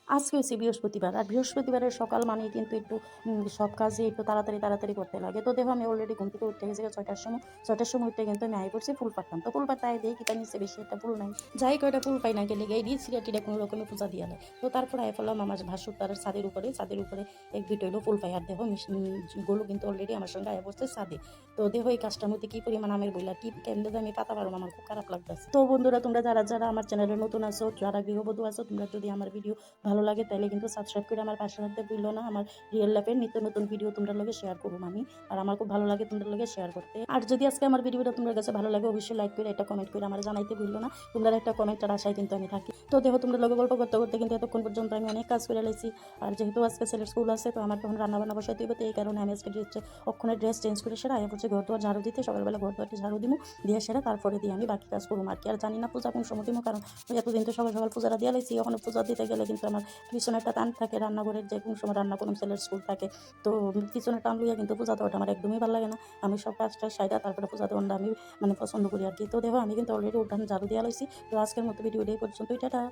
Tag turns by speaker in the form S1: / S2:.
S1: আজকে হচ্ছে বৃহস্পতিবার, আর বৃহস্পতিবারের সকাল মানেই কিন্তু একটু সব কাজই একটু তাড়াতাড়ি করতে লাগে। তো দেখো আমি অলরেডি ঘুম থেকে উঠতে গেছি ৬টার সময়। ৬টার সময় উঠে কিন্তু আমি আই পড়ছি ফুল পাড়তাম। তো ফুল পাড়তে আই দেই কিতা নিচে বেশি একটা ফুল নাই। যাই কয়টা ফুল পাই না গেলে এই সিঁড়া-টিড়া কোনো রকমে পূজা দিয়া দেয়। তো তারপরে আই পড়লাম আমার ভাসুর তার ছাদের উপরে। ছাদের উপরে ১-২টা হইলো ফুল পাই। আর দেখো গোলু কিন্তু অলরেডি আমার সঙ্গে আয়া পড়ছে ছাদে। তো দেখো এই কাজটার মধ্যে কি পরিমাণ আমের বইলা কি কেমনে যে আমি পাতা পারবো আমার খুব খারাপ লাগতেছে। তো বন্ধুরা তোমরা যারা আমার চ্যানেলে নতুন আছো, যারা গৃহবধূ আছো, তোমরা যদি আমার ভিডিও ভালো লাগে তাহলে কিন্তু সাবস্ক্রাইব করে আমার পাশে থাকতে ভুলো না। আমার রিয়েল লাইফের নিত্য নতুন ভিডিও তোমরা লগে শেয়ার করুম আমি। আর আমার খুব ভালো লাগে তোমরা লগে শেয়ার করতে। আর যদি আজকে আমার ভিডিওটা তোমার কাছে ভালো লাগে অবশ্যই লাইক করে একটা কমেন্ট করে আমার জানাইতে ভুলো না। তোমরা একটা কমেন্টের আশায় কিন্তু আমি থাকি। তো দেখো তোমরা লগে গল্প করতে করতে কিন্তু এতক্ষণ পর্যন্ত আমি অনেক কাজ করে লাইছি। আর যেহেতু আজকে ছেলের স্কুল আছে তো আমার তখন রান্না বান্না বসাইতে হইব। তো এই কারণে আমি আজকে অক্ষণে ড্রেস চেঞ্জ করে সেরা আয়া পড়ছে ঘর দুয়ার ঝাড়ু দিতে। সকালবেলা ঘর দুয়ারটি ঝাড়ু দিমু, দিয়ে সেরা তারপরে দিয়ে আমি বাকি কাজ করবো আর কি। আর জানি না পূজা কোন সময় দিমু, কারণ এতদিন তো সকাল সকাল পূজাটা দিয়ে লাইছি। ওখানে পূজা দিতে গেলে কিন্তু আমার পিছনে একটা টান থাকে রান্নাঘরের, যে কোন সময় রান্না করুম, ছেলের স্কুল থাকে। তো পিছনে টান লইয়া কিন্তু পূজা দেওয়াটা আমার একদমই ভালো লাগে না। আমি সব কাজটা সাইডা তারপরে পূজা দেওয়াটা আমি পছন্দ করি আর কি। তো দেখো আমি কিন্তু অলরেডি উঠান ঝাড়ু দিয়া লাইছি। তো আজকের মতো ভিডিওটা এই পর্যন্তই, টাটা।